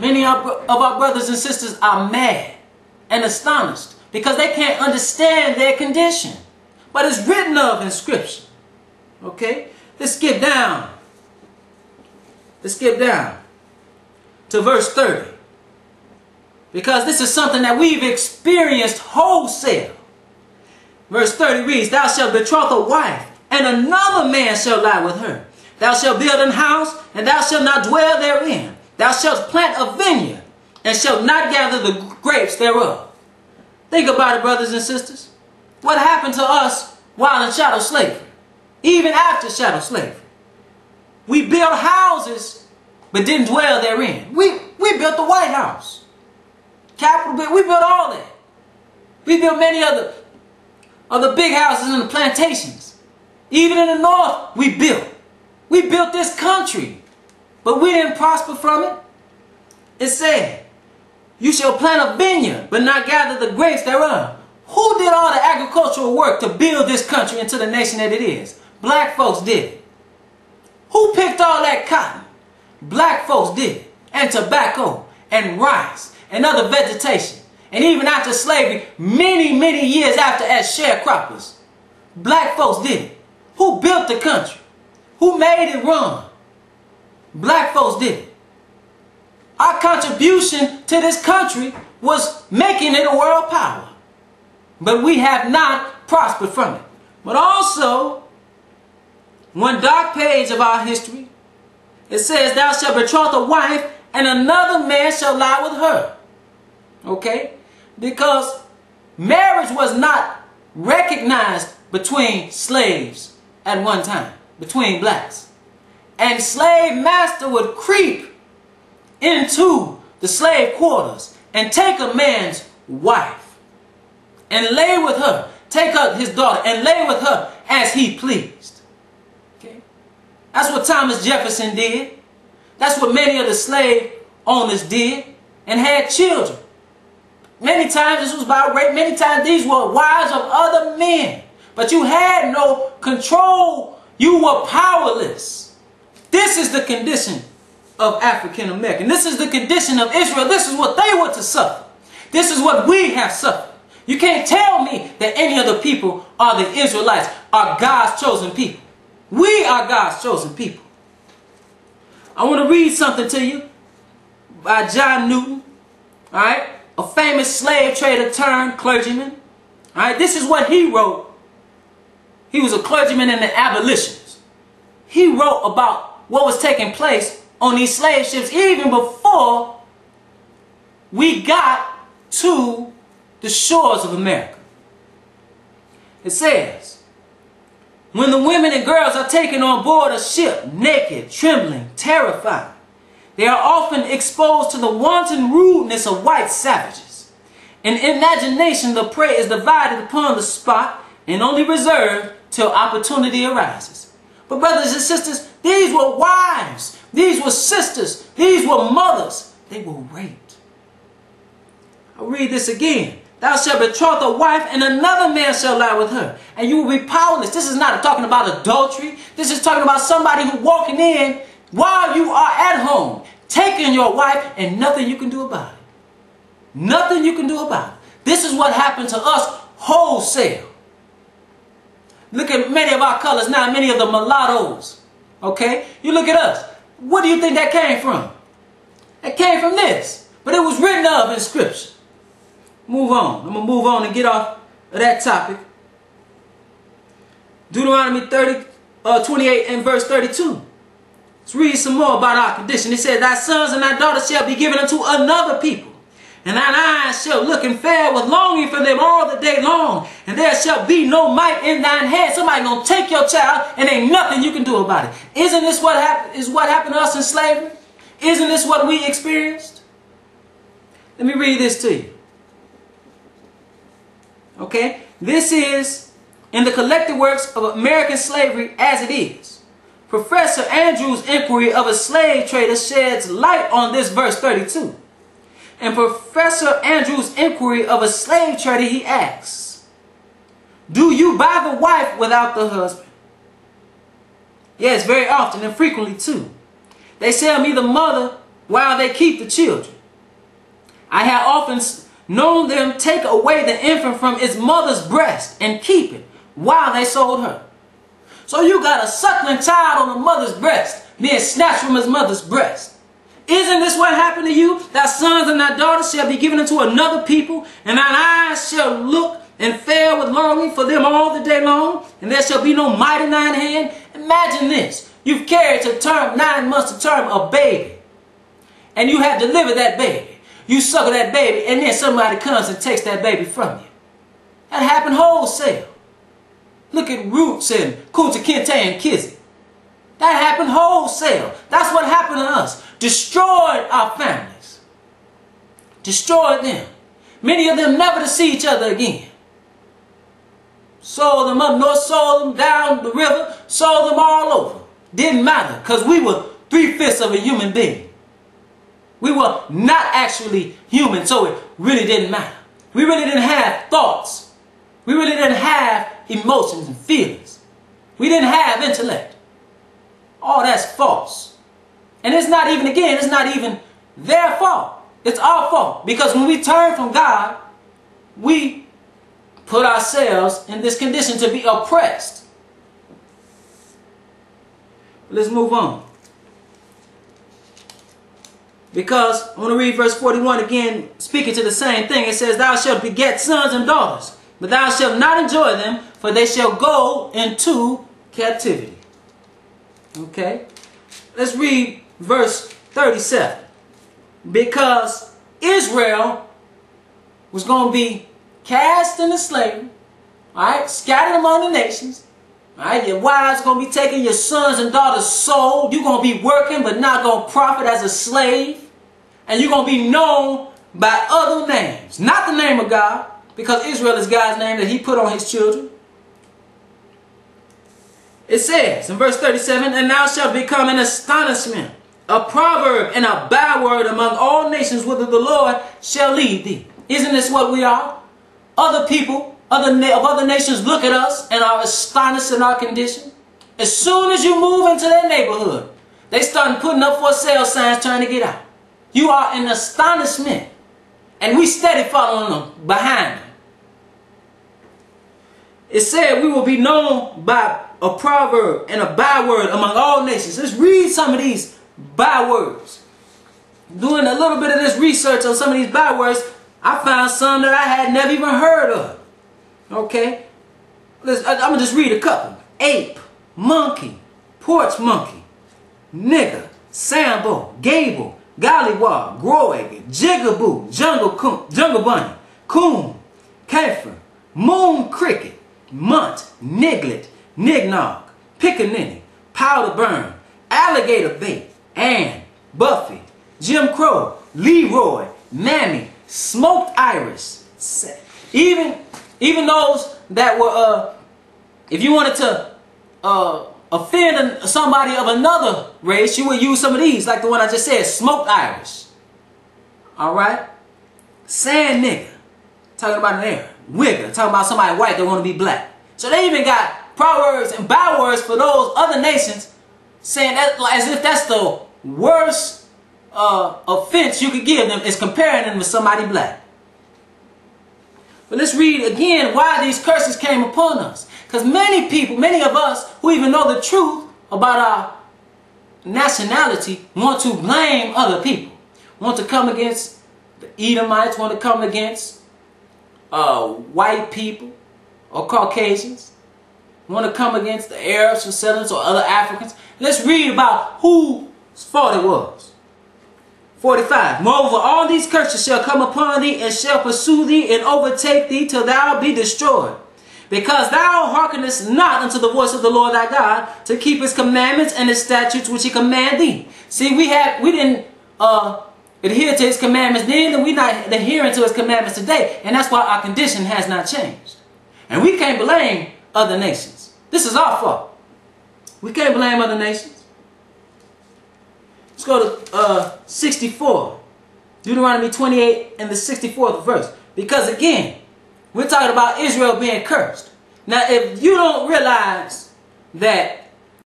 Many of our brothers and sisters are mad and astonished because they can't understand their condition. But it's written of in Scripture. Okay? Let's skip down. Let's skip down to verse 30. Because this is something that we've experienced wholesale. Verse 30 reads, Thou shalt betroth a wife, and another man shall lie with her. Thou shalt build an house, and thou shalt not dwell therein. Thou shalt plant a vineyard, and shalt not gather the grapes thereof. Think about it, brothers and sisters. What happened to us while in chattel slavery? Even after chattel slavery. We built houses, but didn't dwell therein. We built the White House. Capitol Building. We built all that. We built many other of the big houses in the plantations. Even in the north, we built. We built this country, but we didn't prosper from it. It said, You shall plant a vineyard, but not gather the grapes thereof. Who did all the agricultural work to build this country into the nation that it is? Black folks did it. Who picked all that cotton? Black folks did it. And tobacco, and rice, and other vegetation. And even after slavery, many years after as sharecroppers, black folks did it. Who built the country? Who made it run? Black folks did it. Our contribution to this country was making it a world power. But we have not prospered from it. But also, one dark page of our history, it says, Thou shalt betroth a wife, and another man shall lie with her. Okay? Because marriage was not recognized between slaves at one time, between blacks. And slave master would creep into the slave quarters and take a man's wife and lay with her, take up his daughter and lay with her as he pleased. Okay? That's what Thomas Jefferson did. That's what many of the slave owners did and had children. Many times this was by rape. Many times these were wives of other men. But you had no control. You were powerless. This is the condition of African American. This is the condition of Israel. This is what they were to suffer. This is what we have suffered. You can't tell me that any other people are the Israelites, are God's chosen people. We are God's chosen people. I want to read something to you by John Newton, all right, a famous slave trader turned clergyman. All right, this is what he wrote. He was a clergyman and an abolitionist. He wrote about what was taking place on these slave ships even before we got to the shores of America. It says, when the women and girls are taken on board a ship, naked, trembling, terrified, they are often exposed to the wanton rudeness of white savages. In imagination, the prey is divided upon the spot and only reserved till opportunity arises. But brothers and sisters, these were wives, these were sisters, these were mothers. They were raped. I'll read this again. Thou shalt betroth a wife, and another man shall lie with her, and you will be powerless. This is not talking about adultery. This is talking about somebody who walking in while you are at home, taking your wife, and nothing you can do about it. Nothing you can do about it. This is what happened to us wholesale. Look at many of our colors now, many of the mulattoes. Okay? You look at us. What do you think that came from? It came from this. But it was written of in Scripture. Move on. I'm going to move on and get off of that topic. Deuteronomy 28 and verse 32. Let's read some more about our condition. It says, Thy sons and thy daughters shall be given unto another people, and thine eyes shall look and fare with longing for them all the day long, and there shall be no might in thine hand. Somebody gonna take your child, and ain't nothing you can do about it. Isn't this what happened to us in slavery? Isn't this what we experienced? Let me read this to you. Okay? This is in the collected works of American slavery as it is. Professor Andrews' inquiry of a slave trader sheds light on this verse 32. In Professor Andrews' inquiry of a slave trader, he asks, do you buy the wife without the husband? Yes, very often and frequently too. They sell me the mother, while they keep the children. I have often known them take away the infant from its mother's breast and keep it while they sold her. So you got a suckling child on the mother's breast being snatched from his mother's breast. Isn't this what happened to you? Thy sons and thy daughters shall be given unto another people, and thine eyes shall look and fail with longing for them all the day long, and there shall be no might in thine hand. Imagine this. You've carried to term 9 months to term a baby, and you have delivered that baby. You suckle that baby, and then somebody comes and takes that baby from you. That happened wholesale. Look at Roots and Kunta Kinte and Kizzy. That happened wholesale. That's what happened to us. Destroyed our families. Destroyed them. Many of them never to see each other again. Sold them up north, sold them down the river, sold them all over. Didn't matter, because we were 3/5 of a human being. We were not actually human, so it really didn't matter. We really didn't have thoughts. We really didn't have emotions and feelings. We didn't have intellect. All that's false. And it's not even, again, it's not even their fault. It's our fault. Because when we turn from God, we put ourselves in this condition to be oppressed. Let's move on. Because I want to read verse 41 again, speaking to the same thing. It says, thou shalt beget sons and daughters, but thou shalt not enjoy them, for they shall go into captivity. Okay? Let's read verse 37. Because Israel was going to be cast into slavery, alright, scattered among the nations, alright, your wives going to be taken, your sons and daughters sold, you're going to be working but not going to profit as a slave, and you're going to be known by other names, not the name of God, because Israel is God's name that he put on his children. It says in verse 37, and thou shalt become an astonishment, a proverb and a byword among all nations, whither the Lord shall lead thee. Isn't this what we are? Other people of other nations look at us and are astonished in our condition. As soon as you move into their neighborhood, they start putting up for sale signs trying to get out. You are an astonishment. And we steady following them behind them. It said we will be known by a proverb and a byword among all nations. Let's read some of these bywords. Doing a little bit of this research on some of these bywords, I found some that I had never even heard of. Okay? I'm going to just read a couple. Ape, monkey, porch monkey, nigger, sambo, gable, gollywog, groig, jigaboo, jungle bunny, coon, kaffir, moon cricket, munt, niglet, nignog, pickaninny, powder burn, alligator bait, Ann, Buffy, Jim Crow, Leroy, Mammy, smoked iris. Even those that were, if you wanted to offend somebody of another race, you would use some of these, like the one I just said, smoked iris. Alright? Sand nigger, talking about an Arab. Wigger, talking about somebody white that want to be black. So they even got proverbs and bywords for those other nations, saying that as if that's the worst offense you could give them, is comparing them with somebody black. But let's read again why these curses came upon us. Because many people, many of us who even know the truth about our nationality, want to blame other people. Want to come against the Edomites, want to come against white people or Caucasians, want to come against the Arabs or settlers or other Africans. Let's read about whose fault it was. 45. Moreover, all these curses shall come upon thee, and shall pursue thee, and overtake thee, till thou be destroyed. Because thou hearkenest not unto the voice of the Lord thy God, to keep his commandments and his statutes which he command thee. See, we didn't adhere to his commandments then, and we're not adhering to his commandments today. And that's why our condition has not changed. And we can't blame other nations. This is our fault. We can't blame other nations. Let's go to 64. Deuteronomy 28 and the 64th verse. Because again, we're talking about Israel being cursed. Now, if you don't realize that